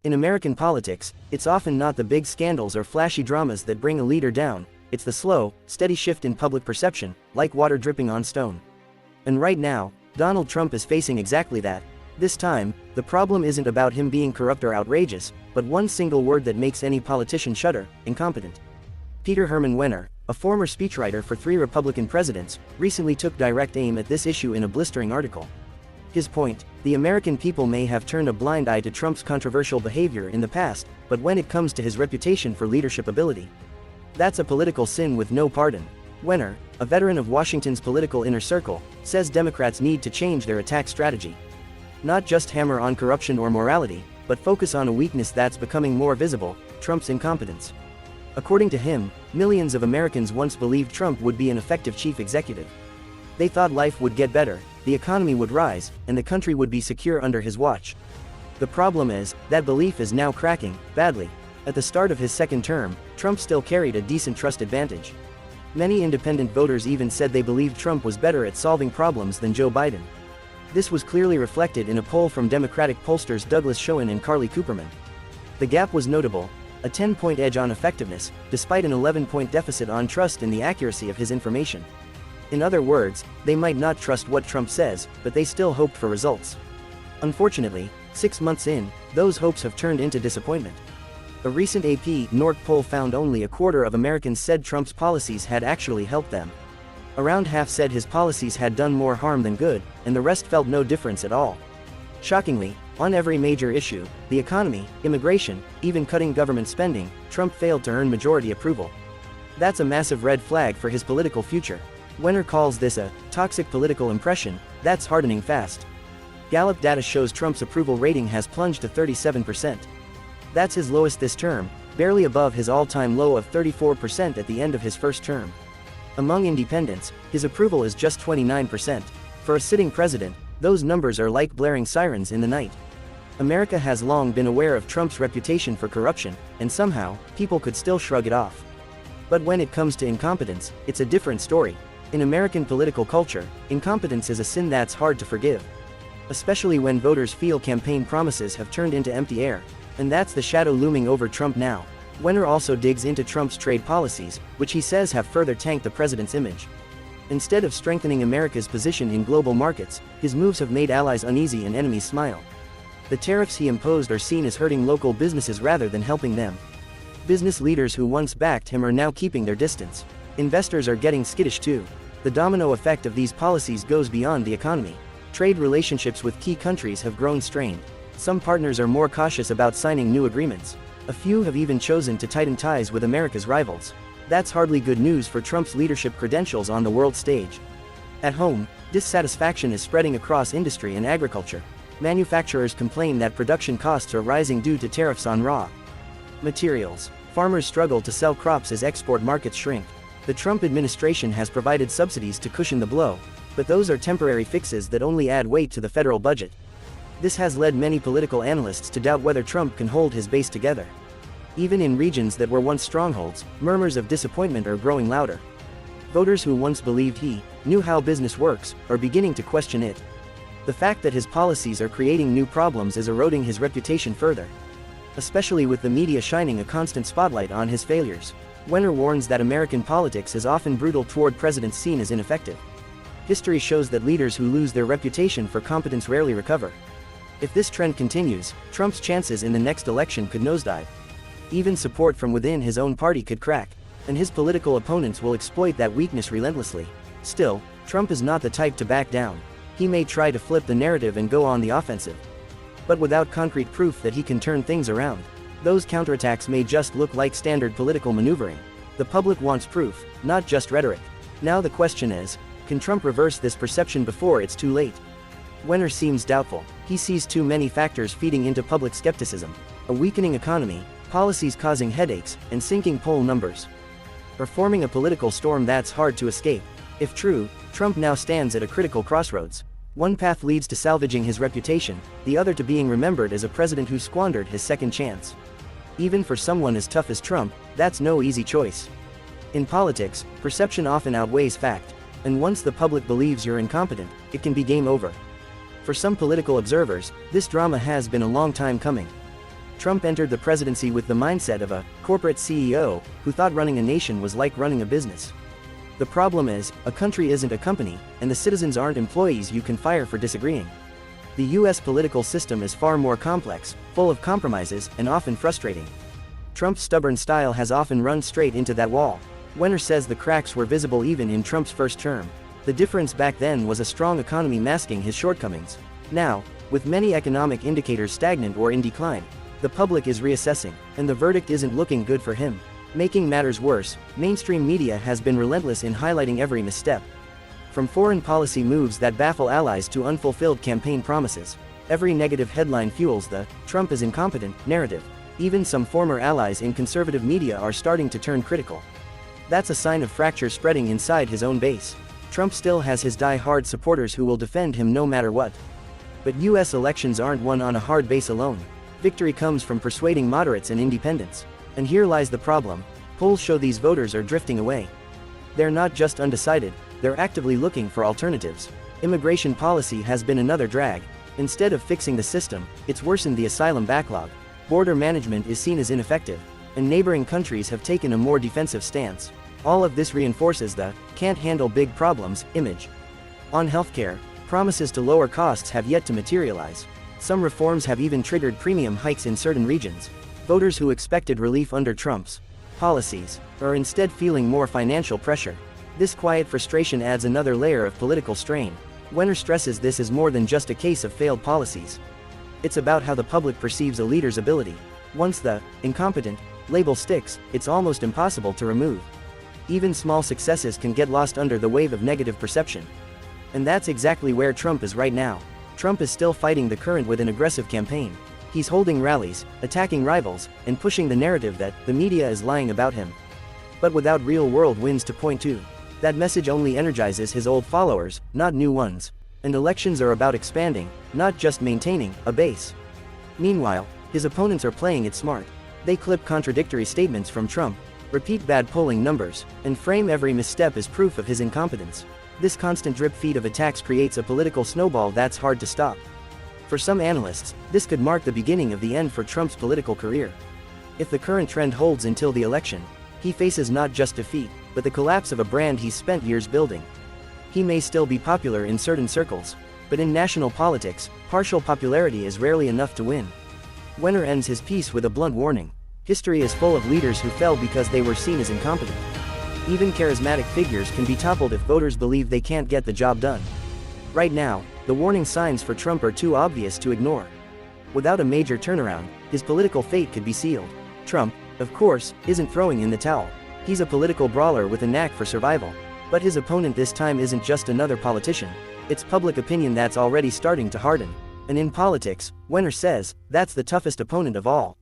In American politics, it's often not the big scandals or flashy dramas that bring a leader down, it's the slow, steady shift in public perception, like water dripping on stone. And right now, Donald Trump is facing exactly that. This time, the problem isn't about him being corrupt or outrageous, but one single word that makes any politician shudder: incompetent. Peter Herman Wenner, a former speechwriter for 3 Republican presidents, recently took direct aim at this issue in a blistering article. His point: the American people may have turned a blind eye to Trump's controversial behavior in the past, but when it comes to his reputation for leadership ability, that's a political sin with no pardon. Wenner, a veteran of Washington's political inner circle, says Democrats need to change their attack strategy. Not just hammer on corruption or morality, but focus on a weakness that's becoming more visible: Trump's incompetence. According to him, millions of Americans once believed Trump would be an effective chief executive. They thought life would get better, the economy would rise, and the country would be secure under his watch. The problem is, that belief is now cracking, badly. At the start of his second term, Trump still carried a decent trust advantage. Many independent voters even said they believed Trump was better at solving problems than Joe Biden. This was clearly reflected in a poll from Democratic pollsters Douglas Schoen and Carly Cooperman. The gap was notable: a 10-point edge on effectiveness, despite an 11-point deficit on trust in the accuracy of his information. In other words, they might not trust what Trump says, but they still hoped for results. Unfortunately, 6 months in, those hopes have turned into disappointment. A recent AP North poll found only a quarter of Americans said Trump's policies had actually helped them. Around half said his policies had done more harm than good, and the rest felt no difference at all. Shockingly, on every major issue, the economy, immigration, even cutting government spending, Trump failed to earn majority approval. That's a massive red flag for his political future. Wenner calls this a toxic political impression that's hardening fast. Gallup data shows Trump's approval rating has plunged to 37%. That's his lowest this term, barely above his all-time low of 34% at the end of his first term. Among independents, his approval is just 29%. For a sitting president, those numbers are like blaring sirens in the night. America has long been aware of Trump's reputation for corruption, and somehow, people could still shrug it off. But when it comes to incompetence, it's a different story. In American political culture, incompetence is a sin that's hard to forgive. Especially when voters feel campaign promises have turned into empty air. And that's the shadow looming over Trump now. Wenner also digs into Trump's trade policies, which he says have further tanked the president's image. Instead of strengthening America's position in global markets, his moves have made allies uneasy and enemies smile. The tariffs he imposed are seen as hurting local businesses rather than helping them. Business leaders who once backed him are now keeping their distance. Investors are getting skittish too. The domino effect of these policies goes beyond the economy. Trade relationships with key countries have grown strained. Some partners are more cautious about signing new agreements. A few have even chosen to tighten ties with America's rivals. That's hardly good news for Trump's leadership credentials on the world stage. At home, dissatisfaction is spreading across industry and agriculture. Manufacturers complain that production costs are rising due to tariffs on raw materials. Farmers struggle to sell crops as export markets shrink. The Trump administration has provided subsidies to cushion the blow, but those are temporary fixes that only add weight to the federal budget. This has led many political analysts to doubt whether Trump can hold his base together. Even in regions that were once strongholds, murmurs of disappointment are growing louder. Voters who once believed he knew how business works are beginning to question it. The fact that his policies are creating new problems is eroding his reputation further, especially with the media shining a constant spotlight on his failures. Wenner warns that American politics is often brutal toward presidents seen as ineffective. History shows that leaders who lose their reputation for competence rarely recover. If this trend continues, Trump's chances in the next election could nosedive. Even support from within his own party could crack, and his political opponents will exploit that weakness relentlessly. Still, Trump is not the type to back down. He may try to flip the narrative and go on the offensive. But without concrete proof that he can turn things around, those counterattacks may just look like standard political maneuvering. The public wants proof, not just rhetoric. Now the question is, can Trump reverse this perception before it's too late? Wenner seems doubtful. He sees too many factors feeding into public skepticism: a weakening economy, policies causing headaches, and sinking poll numbers. Or forming a political storm that's hard to escape. If true, Trump now stands at a critical crossroads. One path leads to salvaging his reputation, the other to being remembered as a president who squandered his second chance. Even for someone as tough as Trump, that's no easy choice. In politics, perception often outweighs fact, and once the public believes you're incompetent, it can be game over. For some political observers, this drama has been a long time coming. Trump entered the presidency with the mindset of a corporate CEO who thought running a nation was like running a business. The problem is, a country isn't a company, and the citizens aren't employees you can fire for disagreeing. The US political system is far more complex, full of compromises, and often frustrating. Trump's stubborn style has often run straight into that wall. Wenner says the cracks were visible even in Trump's first term. The difference back then was a strong economy masking his shortcomings. Now, with many economic indicators stagnant or in decline, the public is reassessing, and the verdict isn't looking good for him. Making matters worse, mainstream media has been relentless in highlighting every misstep. From foreign policy moves that baffle allies to unfulfilled campaign promises, every negative headline fuels the "Trump is incompetent" narrative. Even some former allies in conservative media are starting to turn critical. That's a sign of fracture spreading inside his own base. Trump still has his die-hard supporters who will defend him no matter what. But US elections aren't won on a hard base alone. Victory comes from persuading moderates and independents. And here lies the problem: polls show these voters are drifting away. They're not just undecided, they're actively looking for alternatives. Immigration policy has been another drag. Instead of fixing the system, it's worsened the asylum backlog. Border management is seen as ineffective, and neighboring countries have taken a more defensive stance. All of this reinforces the "can't handle big problems" image. On healthcare, promises to lower costs have yet to materialize. Some reforms have even triggered premium hikes in certain regions. Voters who expected relief under Trump's policies are instead feeling more financial pressure. This quiet frustration adds another layer of political strain. Wenner stresses this is more than just a case of failed policies. It's about how the public perceives a leader's ability. Once the incompetent label sticks, it's almost impossible to remove. Even small successes can get lost under the wave of negative perception. And that's exactly where Trump is right now. Trump is still fighting the current with an aggressive campaign. He's holding rallies, attacking rivals, and pushing the narrative that the media is lying about him. But without real-world wins to point to, that message only energizes his old followers, not new ones. And elections are about expanding, not just maintaining, a base. Meanwhile, his opponents are playing it smart. They clip contradictory statements from Trump, repeat bad polling numbers, and frame every misstep as proof of his incompetence. This constant drip feed of attacks creates a political snowball that's hard to stop. For some analysts, this could mark the beginning of the end for Trump's political career. If the current trend holds until the election, he faces not just defeat, but the collapse of a brand he's spent years building. He may still be popular in certain circles, but in national politics, partial popularity is rarely enough to win. Wenner ends his piece with a blunt warning. History is full of leaders who fell because they were seen as incompetent. Even charismatic figures can be toppled if voters believe they can't get the job done. Right now, the warning signs for Trump are too obvious to ignore. Without a major turnaround, his political fate could be sealed. Trump, of course, isn't throwing in the towel. He's a political brawler with a knack for survival. But his opponent this time isn't just another politician. It's public opinion that's already starting to harden. And in politics, Wenner says, that's the toughest opponent of all.